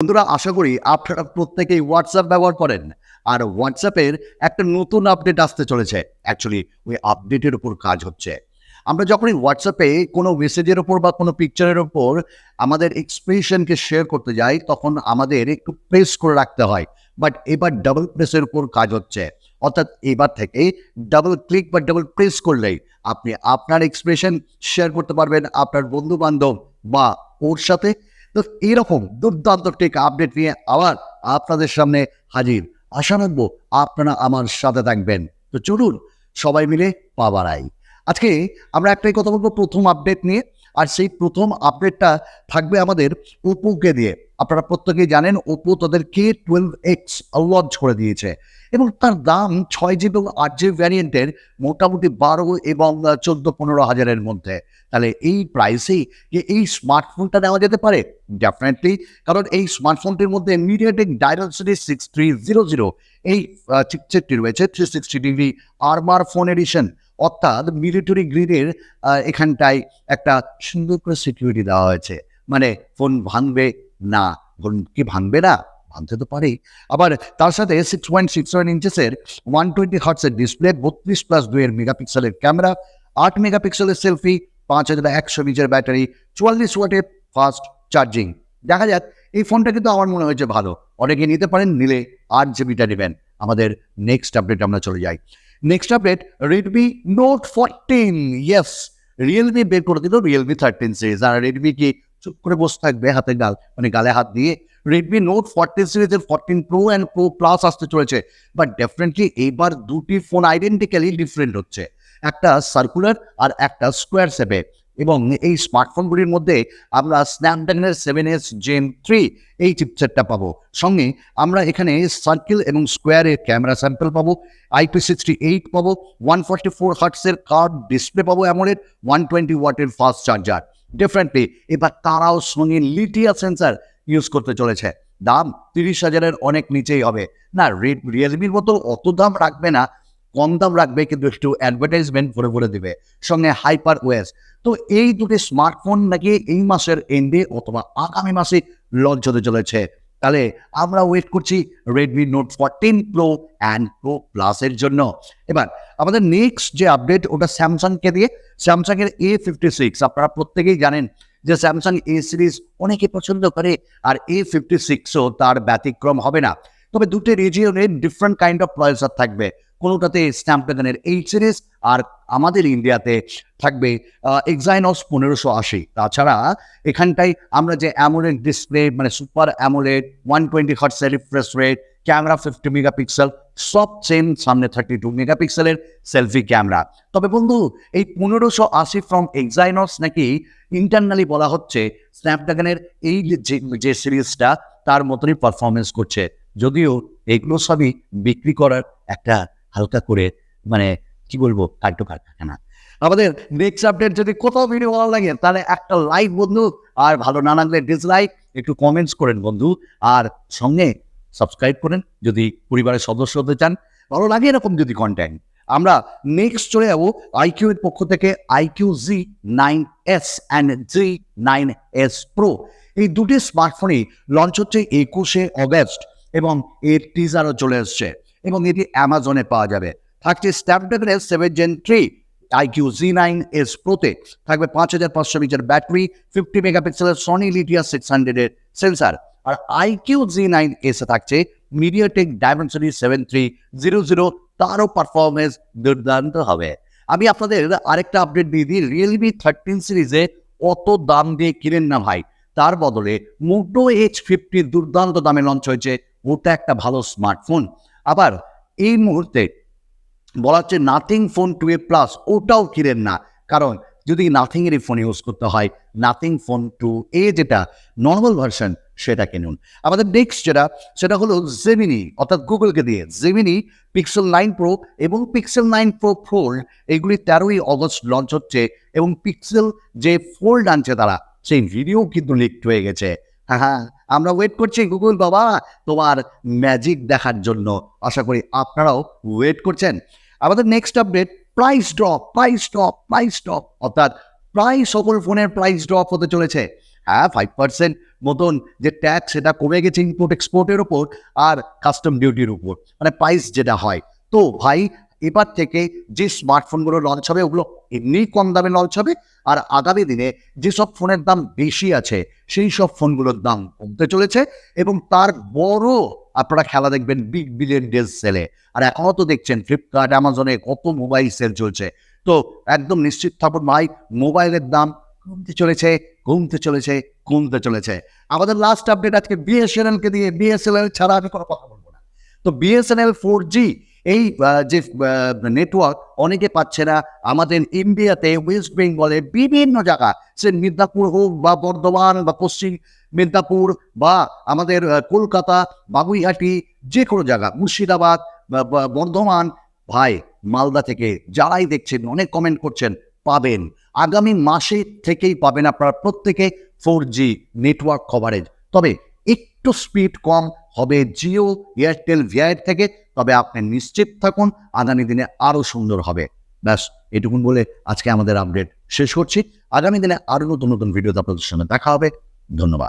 বন্ধুরা, আশা করি আপনারা প্রত্যেকেই হোয়াটসঅ্যাপ ব্যবহার করেন। আর হোয়াটসঅ্যাপের একটা নতুন আপডেট আসতে চলেছে। অ্যাকচুয়ালি ওই আপডেটের উপর কাজ হচ্ছে। আমরা যখনই হোয়াটসঅ্যাপে কোনো মেসেজের ওপর বা কোনো পিকচারের ওপর আমাদের এক্সপ্রেশনকে শেয়ার করতে যাই, তখন আমাদের একটু প্রেস করে রাখতে হয়। বাট এবার ডাবল প্রেসের উপর কাজ হচ্ছে। অর্থাৎ এবার থেকে ডাবল ক্লিক বা ডাবল প্রেস করলেই আপনি আপনার এক্সপ্রেশন শেয়ার করতে পারবেন আপনার বন্ধু-বান্ধব বা ওর সাথে। তো এরকম দুর্দান্ত টেক আপডেট নিয়ে আবার আপনাদের সামনে হাজির। আশা রাখবো আপনারা আমার সাথে থাকবেন। তো চলুন সবাই মিলে পা বাড়াই। আজকে আমরা একটাই কথা বলবো প্রথম আপডেট নিয়ে। আর সেই প্রথম আপডেটটা থাকবে আমাদের ওপ্পোকে দিয়ে। আপনারা প্রত্যেকেই জানেন ওপ্পো তাদের K12X লঞ্চ করে দিয়েছে এবং তার দাম 6GB এবং 8GB ভ্যারিয়েন্টের মোটামুটি 12 এবং 14-15 হাজারের মধ্যে। তাহলে এই প্রাইসেই কি এই স্মার্টফোনটা নেওয়া যেতে পারে? ডেফিনেটলি, কারণ এই স্মার্টফোনটির মধ্যে MediaTek Dimensity 6300 এই চিপসেটটি রয়েছে। 360 ডিগ্রি আর্মার ফোন এডিশন, অর্থাৎ মিলিটারি গ্রিডের এখানটায় একটা সুন্দর করে সিকিউরিটি দেওয়া হয়েছে। মানে ফোন ভাঙবে না। ফোন কি ভাঙবে না? ভাঙতে তো পারেই। আবার তার সাথে 6.67 ইঞ্চেসের 120 হার্টসের ডিসপ্লে, 32+2 এর মেগাপিক্সেলের ক্যামেরা, 8 মেগাপিক্সেলের সেলফি, 5100 mAh ব্যাটারি, 44 ওয়াটের ফাস্ট চার্জিং। দেখা যাক, এই ফোনটা কিন্তু আমার মনে হয়েছে ভালো। অনেকে নিতে পারেন, নিলে 8GBটা নেবেন। আমাদের নেক্সট আপডেট আমরা চলে যাই। Next update Redmi Note 14। Yes, Realme বের করে দিল Realme 13 সিরিজ। আর রেডমি কি চুপ করে বসে থাকবে হাতে গালে হাত দিয়ে? Redmi Note 14 সিরিজের 14 Pro অ্যান্ড Pro Plus আসতে চলেছে। বাট ডেফিনেটলি এইবার দুটি ফোন আইডেন্টিক্যালি ডিফারেন্ট হচ্ছে। একটা সার্কুলার আর একটা স্কোয়ার শেপে। এবং এই স্মার্টফোনগুলির মধ্যে আমরা স্ন্যাপড্রাগনের 7S Gen 3 এই চিপসেটটা পাবো। সঙ্গে আমরা এখানে সার্কেল এবং স্কোয়ারের ক্যামেরা স্যাম্পল পাবো, IP68 পাবো, 144 হার্টসের কার্ভ ডিসপ্লে পাবো, অ্যামোলেড 120 ওয়াটের ফাস্ট চার্জার। ডেফিনেটলি এবার তারাও সঙ্গে লিথিয়াম সেন্সার ইউজ করতে চলেছে। দাম 30,000-এর অনেক নিচেই হবে। না, রিয়েলমির মতো অত দাম রাখবে না, কম দাম রাখবে, কিন্তু একটু অ্যাডভার্টাইজমেন্ট ভরে ভরে দেবে। সঙ্গে হাইপার ওএস। তো এই দুটি স্মার্টফোন নাকি এই মাসের এন্ডে অথবা আগামী মাসে লঞ্চ হতে চলেছে। তাহলে আমরা ওয়েট করছি Redmi Note 14 Pro and Pro Plus এর জন্য। এবার আমাদের নেক্সট যে আপডেট, ওটা স্যামসাংকে দিয়ে। স্যামসাংয়ের A56। আপনারা প্রত্যেকেই জানেন যে স্যামসাং A সিরিজ অনেকে পছন্দ করে, আর A56ও তার ব্যতিক্রম হবে না। তবে দুটি রিজিয়নের ডিফারেন্ট কাইন্ড অফ প্রসেসর থাকবে। কোনোটাতে স্ন্যাপড্রাগনের 8 সিরিজ, আর আমাদের ইন্ডিয়াতে থাকবে Exynos 1580। তাছাড়া এখানটায় আমরা যে অ্যামোলেড ডিসপ্লে, মানে সুপার অ্যামোলেড, 120 হার্টসের রিফ্রেশ রেট, ক্যামেরা 50 মেগাপিক্সেল, সব সেম, সামনে 32 মেগাপিক্সেলের সেলফি ক্যামেরা। তবে বন্ধু, এই 1580 ফ্রম Exynos নাকি ইন্টারনালি বলা হচ্ছে স্ন্যাপড্রাগনের এই যে সিরিজটা তার মতনই পারফরমেন্স করছে। যদিও এগুলো সবই বিক্রি করার একটা হালকা করে, মানে কি বলবো, কারখানা। আমাদের নেক্সট আপডেট, যদি কোথাও ভিডিও ভালো লাগে তাহলে একটা লাইক বন্ধু, আর ভালো না লাগলে ডিসলাইক, একটু কমেন্টস করেন বন্ধু, আর সঙ্গে সাবস্ক্রাইব করেন যদি পরিবারের সদস্য হতে চান। ভালো লাগে এরকম যদি কন্টেন্ট। আমরা নেক্সট চলে যাবো IQ এর পক্ষ থেকে IQ Z9S and Z9S Pro। এই দুটি স্মার্টফোনই লঞ্চ হচ্ছে 21শে অগস্ট এবং এর টিজারও চলে এসছে এবং এটি অ্যামাজনে পাওয়া যাবে। থাকছে স্ন্যাপড্রাগনের 7 Gen 3 IQ Z9S Proতে থাকবে 5500 mAh ব্যাটারি, 50 মেগাপিক্সেলের সনি লিথিয়াম 600-এর সেন্সার। আর IQ Z9S থাকছে MediaTek Dimensity 7300, তারও পারফরমেন্স দুর্দান্ত হবে। আমি আপনাদের আরেকটা আপডেট দিয়ে দিই, Realme 13 সিরিজে অত দাম দিয়ে কিনেন না ভাই, তার বদলে Moto H50 দুর্দান্ত দামে লঞ্চ হয়েছে। ওটা একটা ভালো স্মার্টফোন। আবার এই মুহূর্তে বলা হচ্ছে নাথিং ফোন 2A প্লাস, ওটাও কিনেন না, কারণ যদি নাথিংয়েরই ফোন ইউজ করতে হয়, নাথিং ফোন 2A যেটা নর্মাল ভার্সন সেটা কিনুন। আমাদের নেক্সট যেটা, সেটা হলো জেমিনি, অর্থাৎ গুগলকে দিয়ে জেমিনি Pixel 9 Pro এবং Pixel 9 Pro Fold, এগুলি 13ই অগস্ট লঞ্চ হচ্ছে এবং পিক্সেল যে ফোল্ড আনছে তারা, সেই ভিডিও কিন্তু লিকড হয়ে গেছে। হ্যাঁ, আমরা ওয়েট করছি গুগল বাবা তোমার ম্যাজিক দেখার জন্য। আশা করি আপনারাও ওয়েট করছেন। আমাদের নেক্সট আপডেট, প্রাইস ড্রপ, অর্থাৎ প্রায় সকল ফোনের প্রাইস ড্রপ হতে চলেছে। হ্যাঁ 5% মতন যে ট্যাক্স সেটা কমে গেছে ইম্পোর্ট এক্সপোর্টের ওপর আর কাস্টম ডিউটির উপর, মানে প্রাইস যেটা হয়। তো ভাই এবার থেকে যে স্মার্টফোনগুলো লঞ্চ হবে ওগুলো এমনিই কম দামে লঞ্চ হবে, আর আগামী দিনে যেসব ফোনের দাম বেশি আছে সেই সব ফোনগুলোর দাম কমতে চলেছে, এবং তার বড় আপনারা খেলা দেখবেন বিগ বিলিয়ন ডেজ সেলে। আর এখনও তো দেখছেন ফ্লিপকার্ট, অ্যামাজনে কত মোবাইল সেল চলছে। তো একদম নিশ্চিত থাকুন ভাই, মোবাইলের দাম কমতে চলেছে, কমতে চলেছে, কমতে চলেছে। আমাদের লাস্ট আপডেট আজকে বিএসএনএল কে দিয়ে, বিএসএনএল ছাড়া আমি কোনো কথা বলবো না। তো বিএসএনএল 4G এই যে নেটওয়ার্ক অনেকে পাচ্ছে না। আমাদের ইন্ডিয়াতে ওয়েস্ট বেঙ্গলে বিভিন্ন জায়গা, সে মিদনাপুর হোক বা বর্ধমান বা পশ্চিম মেদিনীপুর বা আমাদের কলকাতা, বাগুইহাটি, যে কোনো জায়গা, মুর্শিদাবাদ বা বর্ধমান, ভাই মালদা থেকে যারাই দেখছেন অনেক কমেন্ট করছেন, পাবেন আগামী মাসে থেকেই পাবেন আপনারা প্রত্যেকে 4G নেটওয়ার্ক কভারেজ। তবে একটু স্পিড কম হবে জিও, এয়ারটেল, ভিআইয়ের থেকে। তবে আপনি নিশ্চিত থাকুন আগামী দিনে আরও সুন্দর হবে। ব্যাস এটুকুন বলে আজকে আমাদের আপডেট শেষ করছি। আগামী দিনে আরও নতুন নতুন ভিডিওতে আপনাদের সঙ্গে দেখা হবে। ধন্যবাদ।